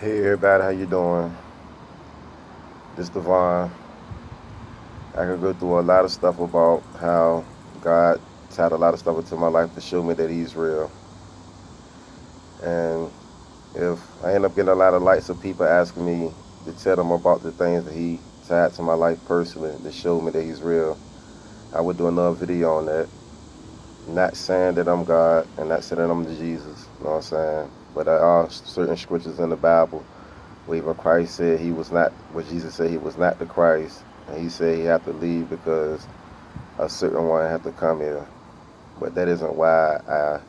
Hey everybody, how you doing? This Devon. I can go through a lot of stuff about how God tied a lot of stuff into my life to show me that He's real. And if I end up getting a lot of likes of people asking me to tell them about the things that He tied to my life personally to show me that He's real, I would do another video on that. Not saying that I'm God and not saying that I'm the Jesus, you know what I'm saying? But there are certain scriptures in the Bible where even Christ said He was not, where Jesus said He was not the Christ. And He said He had to leave because a certain one had to come here. But that isn't why I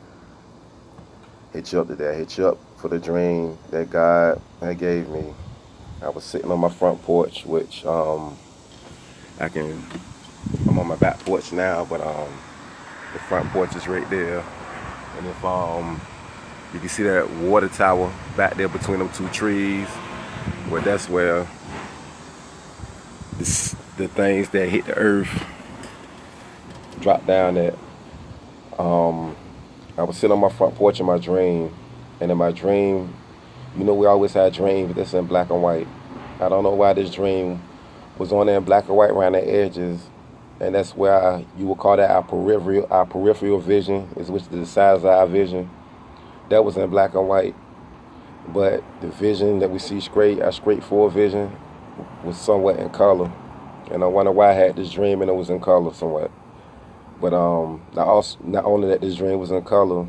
hit you up today. I hit you up for the dream that God had gave me. I was sitting on my front porch, which I can. I'm on my back porch now, but the front porch is right there. And if you can see that water tower back there between them two trees, well, that's where the things that hit the earth drop down at. I was sitting on my front porch in my dream, and in my dream, we always had dreams that's in black and white. I don't know why this dream was on there in black and white around the edges, and that's where you would call that our peripheral vision, is which is the size of our vision. That was in black and white, but the vision that we see straight, our straightforward vision, was somewhat in color. And I wonder why I had this dream and it was in color somewhat. But not only that this dream was in color,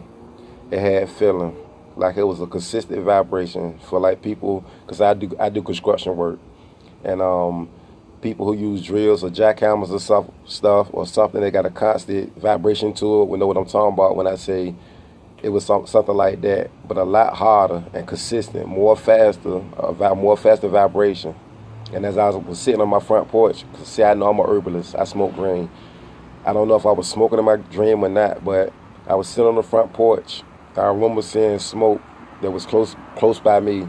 it had feeling, like it was a consistent vibration for like people, because I do construction work, and people who use drills or jackhammers or stuff or something that got a constant vibration to it will know what I'm talking about when I say it was something like that, but a lot harder and consistent, more faster vibration. And as I was sitting on my front porch, 'cause see, I know I'm a herbalist, I smoke green. I don't know if I was smoking in my dream or not, but I was sitting on the front porch. I remember seeing smoke that was close by me,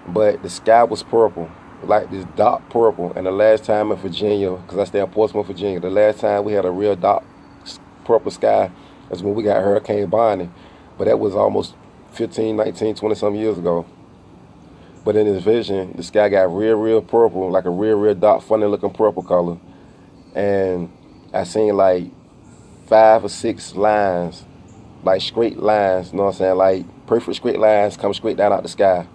but the sky was purple, like this dark purple. And the last time in Virginia, because I stay in Portsmouth, Virginia, the last time we had a real dark purple sky is when we got Hurricane Bonnie, but that was almost 15, 19, 20 some years ago. But in this vision, the sky got real purple, like a real dark, funny looking purple color. And I seen like 5 or 6 lines, like straight lines, you know what I'm saying? Like perfect straight lines come straight down out the sky.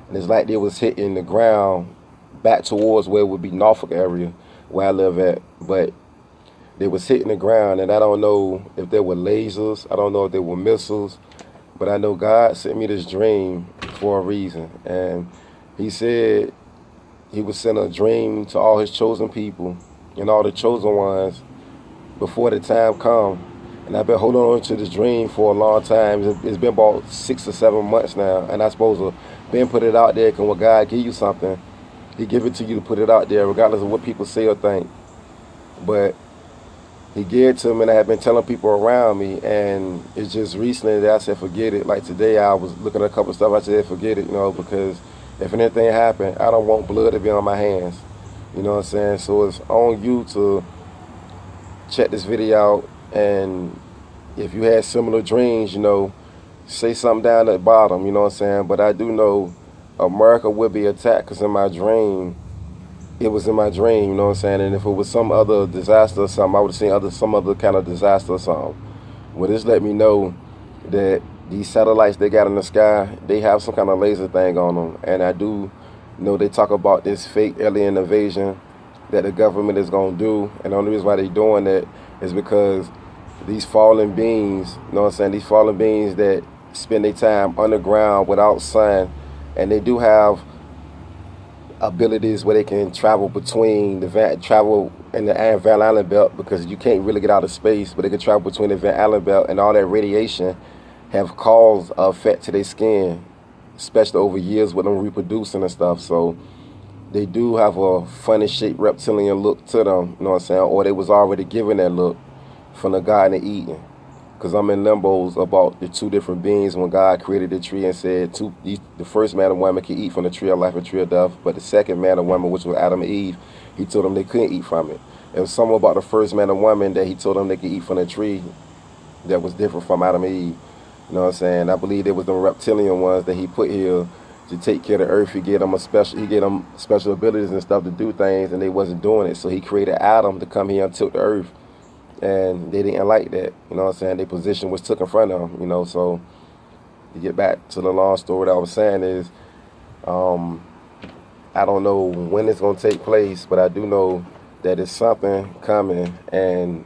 And it's like they was hitting the ground back towards where it would be Norfolk area, where I live at. But they was hitting the ground, and I don't know if they were lasers, I don't know if they were missiles, but I know God sent me this dream for a reason. And He said He would send a dream to all His chosen people and all the chosen ones before the time come. And I've been holding on to this dream for a long time. It's been about 6 or 7 months now, and I suppose been put it out there. Cause when God give you something, He give it to you to put it out there, regardless of what people say or think. But He gave it to me, and I have been telling people around me, and it's just recently that I said forget it. Like today, I was looking at a couple of stuff. I said forget it, because if anything happened, I don't want blood to be on my hands. You know what I'm saying? So it's on you to check this video out, and if you had similar dreams, say something down at the bottom, you know what I'm saying? But I do know America will be attacked, because in my dream, it was in my dream, you know what I'm saying? And if it was some other disaster or something, I would have seen some other kind of disaster or something. Well, this let me know that these satellites they got in the sky, they have some kind of laser thing on them. And I do know they talk about this fake alien invasion that the government is going to do. And the only reason why they're doing that is because these fallen beings, you know what I'm saying? These fallen beings that spend their time underground without sun, and they do have abilities where they can travel in the Van Allen belt, because you can't really get out of space, but they can travel between the Van Allen belt, and all that radiation have caused a effect to their skin, especially over years with them reproducing and stuff. So they do have a funny shaped reptilian look to them, you know what I'm saying? Or they was already given that look from the Garden of Eden. Because I'm in limbos about the two different beings when God created the tree and said the first man and woman can eat from the tree of life and tree of death, but the second man and woman, which was Adam and Eve, He told them they couldn't eat from it. It was something about the first man and woman that He told them they could eat from the tree that was different from Adam and Eve. You know what I'm saying? I believe it was the reptilian ones that He put here to take care of the earth. He gave them special abilities and stuff to do things, and they wasn't doing it. So he created Adam to come here and tilt the earth, and they didn't like that. You know what I'm saying? Their position was took in front of them. You know, so to get back to the long story that I was saying is, I don't know when it's gonna take place, but I do know that it's something coming, and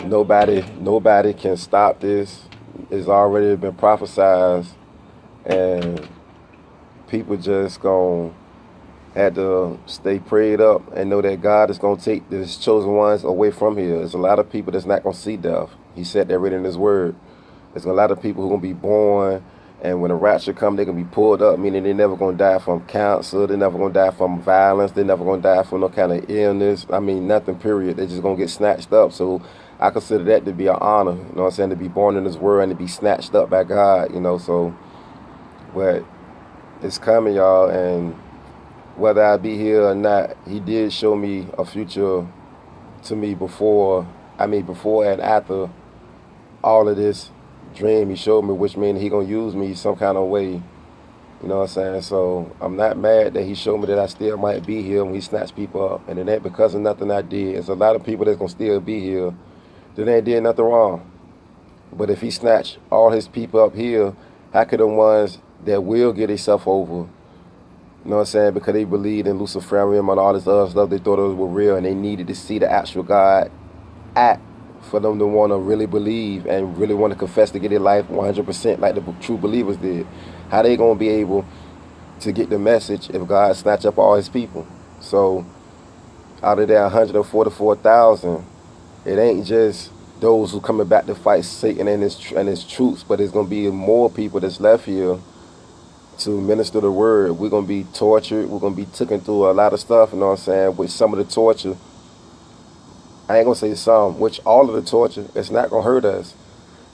nobody can stop this. It's already been prophesied, and people just gonna have to stay prayed up and know that God is gonna take His chosen ones away from here. There's a lot of people that's not gonna see death. He said that right in His word. There's a lot of people who are gonna be born, and when the rapture come, they're gonna be pulled up, meaning they're never gonna die from cancer, they're never gonna die from violence, they're never gonna die from no kind of illness. I mean, nothing, period. They're just gonna get snatched up. So I consider that to be an honor, you know what I'm saying, to be born in this world and to be snatched up by God, you know. So, but it's coming, y'all, and whether I be here or not, He did show me a future to me before and after all of this dream He showed me, which means He gonna use me some kind of way, you know what I'm saying. So I'm not mad that He showed me that I still might be here when He snatched people up, and it ain't because of nothing I did. There's a lot of people that's gonna still be here that ain't did nothing wrong. But if He snatched all His people up here, how could the ones that will get themselves over, you know what I'm saying, because they believed in Luciferium and all this other stuff, they thought it was real, and they needed to see the actual God act for them to want to really believe and really want to confess to get their life 100% like the true believers did. How they going to be able to get the message if God snatch up all His people? So out of that 144,000, it ain't just those who coming back to fight Satan and his troops, but it's going to be more people that's left here to minister the word. We're going to be tortured. We're going to be taken through a lot of stuff, you know what I'm saying, with some of the torture. I ain't going to say some, which all of the torture, it's not going to hurt us.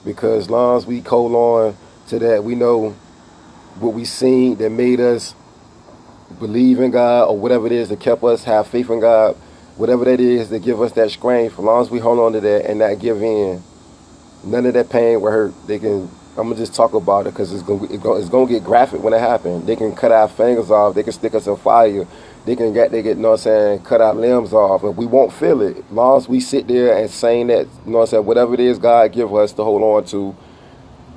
Because as long as we hold on to that, we know what we seen that made us believe in God, or whatever it is that kept us have faith in God, whatever that is that give us that strength. As long as we hold on to that and not give in, none of that pain will hurt. I'm gonna just talk about it because it's gonna get graphic when it happens. They can cut our fingers off. They can stick us in fire. They get, you know what I'm saying, cut our limbs off, and we won't feel it. As long as we sit there and saying that, you know what I'm saying, whatever it is God give us to hold on to,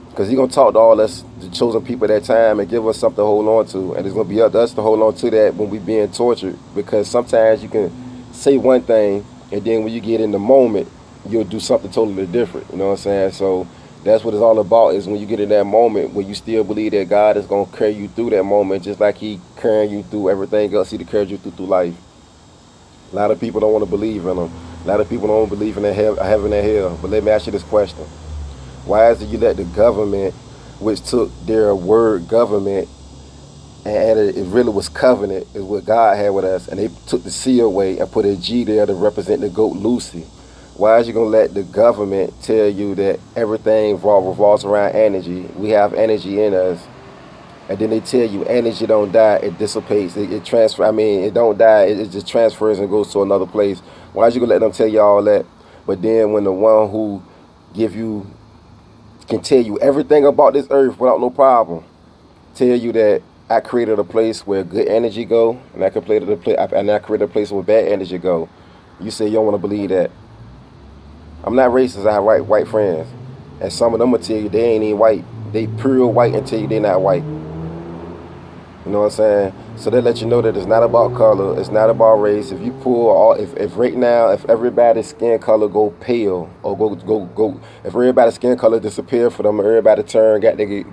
because He's gonna talk to all us, the chosen people at that time, and give us something to hold on to, and it's gonna be up to us to hold on to that when we being tortured. Because sometimes you can say one thing, and then when you get in the moment, you'll do something totally different. You know what I'm saying? So that's what it's all about, is when you get in that moment, when you still believe that God is going to carry you through that moment, just like He carrying you through everything else He carried you through life. A lot of people don't want to believe in Him. A lot of people don't believe in heaven and hell. But let me ask you this question. Why is it you let the government, which took their word government and added, it really was covenant, is what God had with us, and they took the C away and put a G there to represent the goat Lucy? Why is you going to let the government tell you that everything revolves around energy? We have energy in us. And then they tell you energy don't die, it dissipates, it transfers. I mean, it don't die, it just transfers and goes to another place. Why is you going to let them tell you all that? But then when the one who can tell you everything about this earth without no problem, tell you that I created a place where good energy go, and I created a place where bad energy go. You say you don't want to believe that. I'm not racist. I have white friends, and some of them will tell you they ain't even white. They pure white and tell you they not white. You know what I'm saying? So they let you know that it's not about color. It's not about race. If you pull if right now, if everybody's skin color go pale or go, if everybody's skin color disappear for them, everybody turn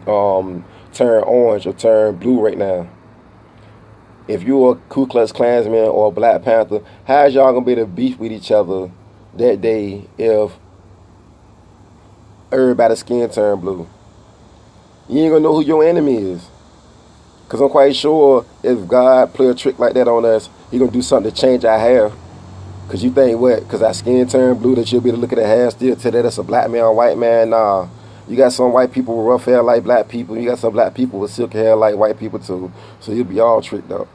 orange or turn blue right now. If you're a Ku Klux Klansman or a Black Panther, how is y'all gonna be able to beef with each other that day if everybody's skin turn blue? You ain't gonna know who your enemy is. Because I'm quite sure if God play a trick like that on us, He gonna do something to change our hair. Because you think what? Because our skin turned blue that you'll be able to look at the hair still tell that that's a black man or white man? Nah. You got some white people with rough hair like black people. You got some black people with silky hair like white people too. So you'll be all tricked up.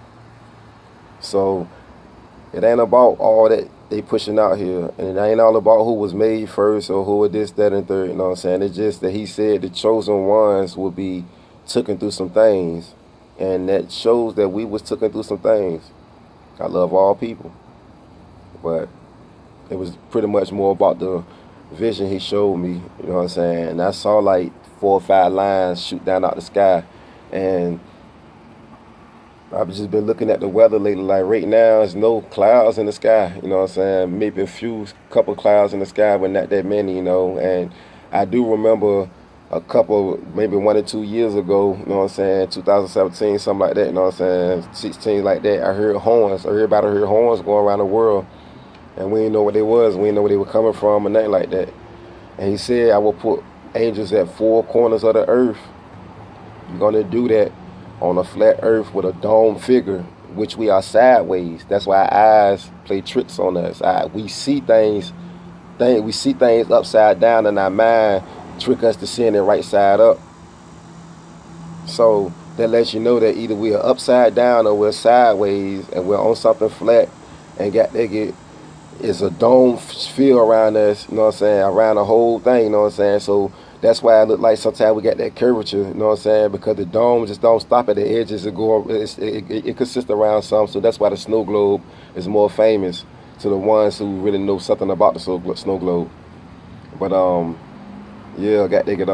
So it ain't about all that they pushing out here. And it ain't all about who was made first or who was this, that, and third. You know what I'm saying? It's just that He said the chosen ones will be taken through some things. And that shows that we was taken through some things. I love all people, but it was pretty much more about the vision he showed me. You know what I'm saying? And I saw like 4 or 5 lines shoot down out the sky, and I've just been looking at the weather lately. Like right now, there's no clouds in the sky. You know what I'm saying? Maybe a few couple clouds in the sky, but not that many. You know, and I do remember a couple, maybe 1 or 2 years ago. You know what I'm saying? 2017, something like that. You know what I'm saying? 16 like that. I heard horns. Everybody heard horns going around the world, and we didn't know what they was. We didn't know where they were coming from or nothing like that. And he said, I will put angels at 4 corners of the earth. You're gonna do that on a flat earth with a dome figure, which we are sideways. That's why our eyes play tricks on us. We see things upside down, and our mind trick us to seeing it right side up. So that lets you know that either we are upside down or we're sideways, and we're on something flat, and got they get it's a dome feel around us, you know what I'm saying, around the whole thing, you know what I'm saying? So that's why it look like sometimes we got that curvature, you know what I'm saying? Because the dome just don't stop at the edges. It consists around some, so that's why the snow globe is more famous to the ones who really know something about the snow globe. But yeah, got they get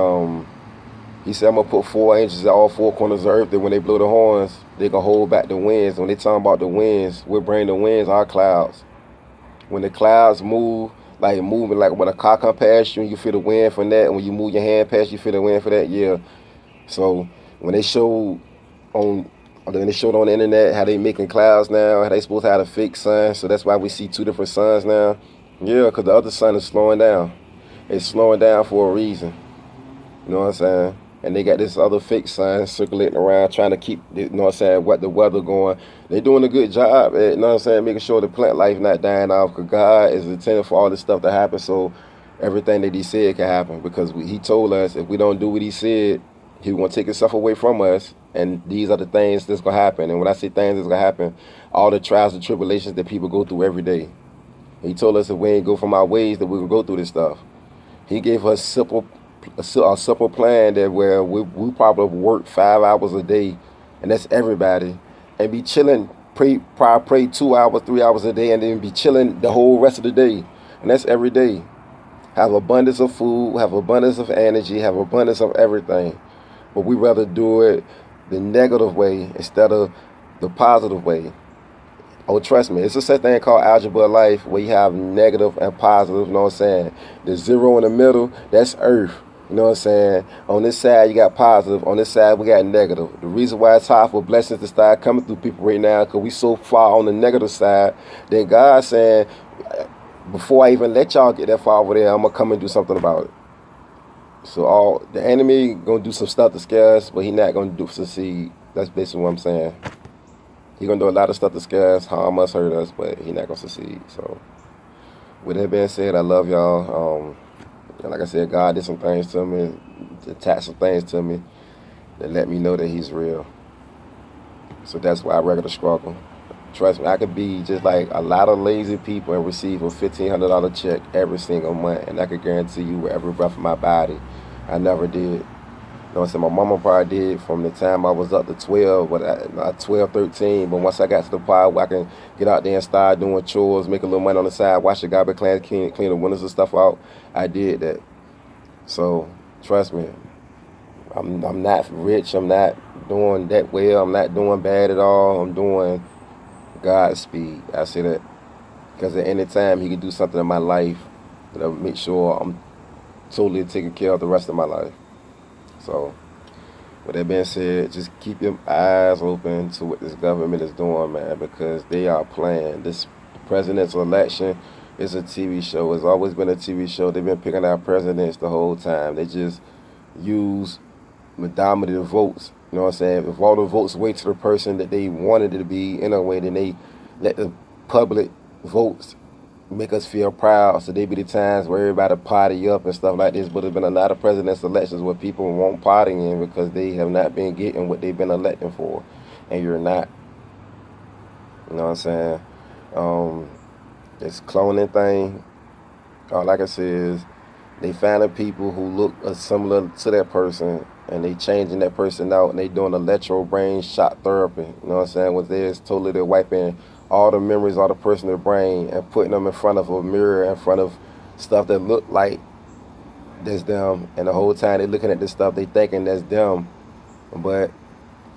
he said I'm gonna put 4 angels at all 4 corners of the earth, that when they blow the horns, they can hold back the winds. When they talking about the winds, we'll bring the winds, our clouds. When the clouds move, like moving, like when a car come past you and you feel the wind from that, and when you move your hand past you feel the wind for that, yeah. So when they showed on on the internet how they making clouds now, how they supposed to have a fake sun, so that's why we see 2 different suns now. Yeah, because the other sun is slowing down. It's slowing down for a reason. You know what I'm saying? And they got this other fake sun circulating around trying to keep, you know what I'm saying, what the weather going. They doing a good job at, you know what I'm saying, making sure the plant life not dying off, because God is intended for all this stuff to happen, so everything that he said can happen, because he told us if we don't do what he said, he want to take himself away from us, and these are the things that's going to happen. And when I say things that's going to happen, all the trials and tribulations that people go through every day. He told us if we ain't go from our ways, that we will go through this stuff. He gave us a simple plan that where we probably work 5 hours a day, and that's everybody, and be chilling, pray 2 hours, 3 hours a day, and then be chilling the whole rest of the day, and that's every day. Have abundance of food, have abundance of energy, have abundance of everything, but we rather do it the negative way instead of the positive way. Oh, trust me, it's a such thing called algebra of life, where you have negative and positive, you know what I'm saying? The zero in the middle, that's earth. You know what I'm saying? On this side, you got positive. On this side, we got negative. The reason why it's hard for blessings to start coming through people right now, because we so far on the negative side, then God's saying, before I even let y'all get that far over there, I'm going to come and do something about it. So the enemy going to do some stuff to scare us, but he not going to succeed. That's basically what I'm saying. He going to do a lot of stuff to scare us, harm us, hurt us, but he not going to succeed. So with that being said, I love y'all. Like I said, God did some things to me, attached some things to me that let me know that he's real. So that's why I regular struggle. Trust me, I could be just like a lot of lazy people and receive a $1,500 check every single month, and I could guarantee you with every breath of my body, I never did. You know what I'm saying? My mama probably did from the time I was up to 12, but 12, 13. But once I got to the part where I can get out there and start doing chores, make a little money on the side, wash the garbage, clean the windows and stuff out, I did that. So trust me, I'm not rich. I'm not doing that well. I'm not doing bad at all. I'm doing God's speed. I say that because at any time he can do something in my life that'll make sure I'm totally taking care of the rest of my life. So, with that being said, just keep your eyes open to what this government is doing, man, because they are playing. This presidential election is a TV show. It's always been a TV show. They've been picking out presidents the whole time. They just use majority of votes. You know what I'm saying? If all the votes went to the person that they wanted it to be in a way, then they let the public votes make us feel proud. So they be the times where everybody party up and stuff like this. But there's been a lot of presidential elections where people won't party in because they have not been getting what they've been electing for, and you're not. You know what I'm saying? This cloning thing. All I can say is they finding people who look similar to that person and they changing that person out, and they doing electro brain shock therapy. You know what I'm saying? What they is totally they're wiping all the memories of the person's brain and putting them in front of a mirror, in front of stuff that look like that's them, and the whole time they looking at this stuff, they thinking that's them, but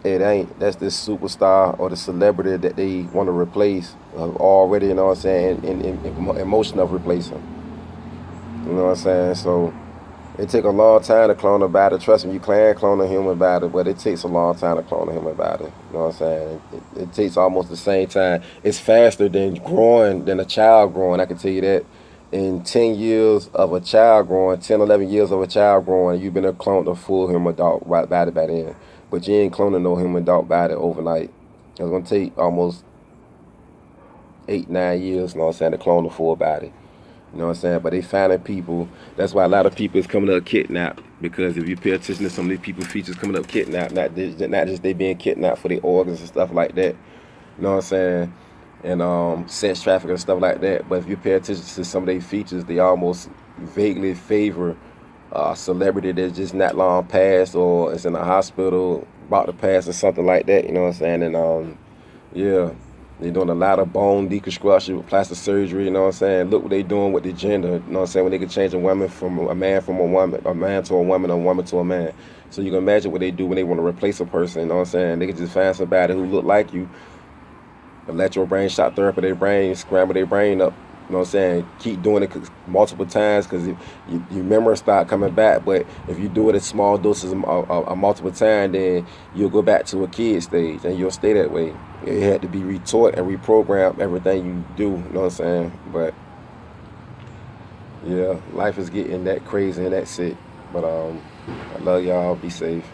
it ain't. That's this superstar or the celebrity that they want to replace already. You know what I'm saying? In emotion of replacing. You know what I'm saying? So it take a long time to clone a body. Trust me, you can clone a human body, but it takes a long time to clone a human body. You know what I'm saying? It takes almost the same time. It's faster than growing, than a child growing. I can tell you that. In 10 years of a child growing, 10, 11 years of a child growing, you've been a clone a full human adult body by then. But you ain't cloning no human adult body overnight. It's going to take almost 8, 9 years, you know what I'm saying, to clone a full body. You know what I'm saying? But they finding people. That's why a lot of people is coming up kidnapped. Because if you pay attention to some of these people features coming up kidnapped, not just they being kidnapped for their organs and stuff like that. You know what I'm saying? And sex trafficking and stuff like that. But if you pay attention to some of their features, they almost vaguely favor celebrity that's just not long past or is in the hospital about to pass or something like that. You know what I'm saying? And yeah. They're doing a lot of bone deconstruction with plastic surgery, you know what I'm saying? Look what they doing with the gender, you know what I'm saying? When they can change a woman from a man to a woman, a woman to a man. So you can imagine what they do when they want to replace a person, you know what I'm saying? They can just find somebody who look like you, electro brain shock therapy their brain, scramble their brain up, you know what I'm saying? Keep doing it multiple times because your memory start coming back. But if you do it at small doses a multiple times, then you'll go back to a kid stage and you'll stay that way. It had to be retaught and reprogrammed everything you do, you know what I'm saying? But yeah, life is getting that crazy and that sick. But I love y'all. Be safe.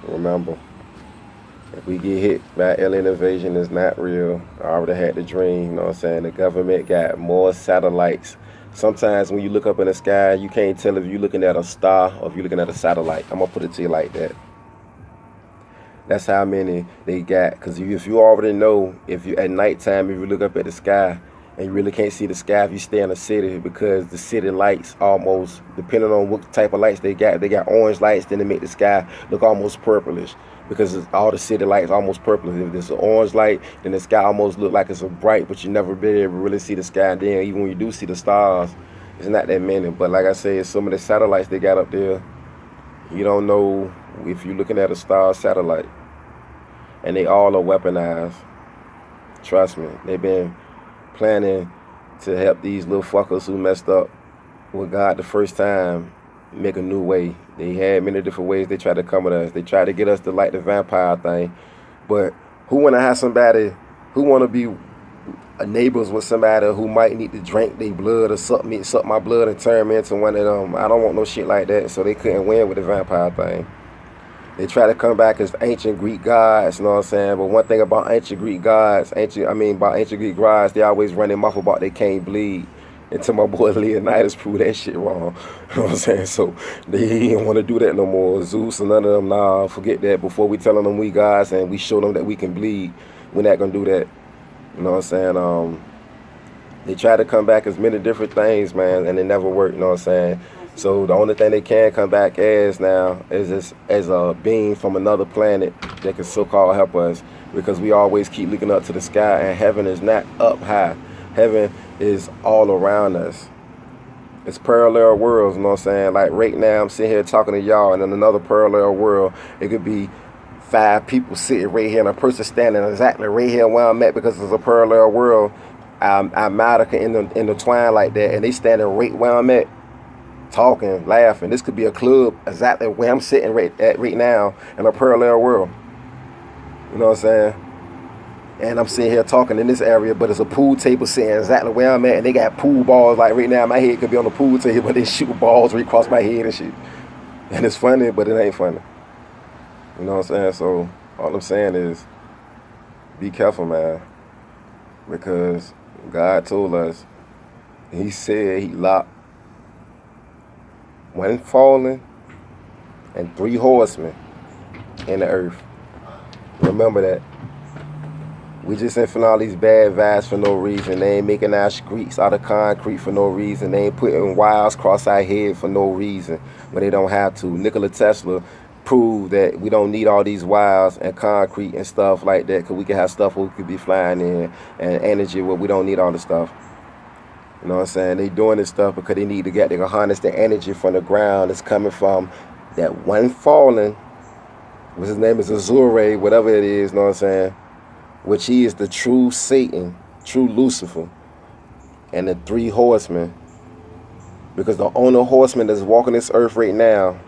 Remember, if we get hit by alien invasion, it's not real. I already had the dream, you know what I'm saying? The government got more satellites. Sometimes when you look up in the sky, you can't tell if you're looking at a star or if you're looking at a satellite. I'm going to put it to you like that. That's how many they got. Because if you already know, if you at nighttime, if you look up at the sky and you really can't see the sky if you stay in the city, because the city lights almost, depending on what type of lights they got orange lights, then they make the sky look almost purplish. Because all the city lights almost purple. If there's an orange light, then the sky almost look like it's so bright, but you never be able to really see the sky. And then even when you do see the stars, it's not that many. But like I said, some of the satellites they got up there, you don't know if you're looking at a star satellite. And they all are weaponized. Trust me. They've been planning to help these little fuckers who messed up with God the first time make a new way. They had many different ways they tried to come at us. They tried to get us to like the vampire thing. But who want to have somebody, who want to be neighbors with somebody who might need to drink their blood or suck my blood and turn me into one of them? I don't want no shit like that. So they couldn't win with the vampire thing. They try to come back as ancient Greek gods, you know what I'm saying? But one thing about ancient Greek gods, about ancient Greek gods, they always run their mouth about they can't bleed. Until my boy Leonidas proved that shit wrong. You know what I'm saying? So they didn't want to do that no more. Zeus and none of them, nah, forget that. Before we telling them we gods and we show them that we can bleed, we're not going to do that. You know what I'm saying? They try to come back as many different things, man, and it never worked, you know what I'm saying? So the only thing they can come back as now is as a being from another planet that can so-called help us, because we always keep looking up to the sky, and heaven is not up high. Heaven is all around us. It's parallel worlds, you know what I'm saying? Like right now I'm sitting here talking to y'all, and in another parallel world it could be 5 people sitting right here and a person standing exactly right here where I'm at, because it's a parallel world. Our matter can intertwine like that, and they standing right where I'm at, talking, laughing. This could be a club exactly where I'm sitting right now in a parallel world. You know what I'm saying? And I'm sitting here talking in this area, but it's a pool table sitting exactly where I'm at, and they got pool balls. Like right now, my head could be on the pool table, but they shoot balls right across my head and shit. And it's funny, but it ain't funny. You know what I'm saying? So all I'm saying is, be careful, man, because God told us. He said He locked one fallen and 3 horsemen in the earth. Remember that. We just ain't feeling all these bad vibes for no reason. They ain't making our streets out of concrete for no reason. They ain't putting wires across our head for no reason. when they don't have to. Nikola Tesla proved that we don't need all these wires and concrete and stuff like that, because we can have stuff where we could be flying in, and energy where we don't need all the stuff. You know what I'm saying? They doing this stuff because they need to get, they can harness the energy from the ground that's coming from that one fallen, what's his name is Azure, whatever it is, you know what I'm saying? Which he is the true Satan, true Lucifer, and the three horsemen. Because the only horseman that's walking this earth right now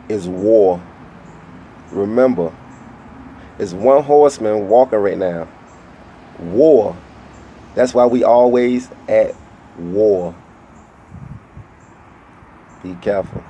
is war. Remember, it's one horseman walking right now. War. That's why we always at war. Be careful.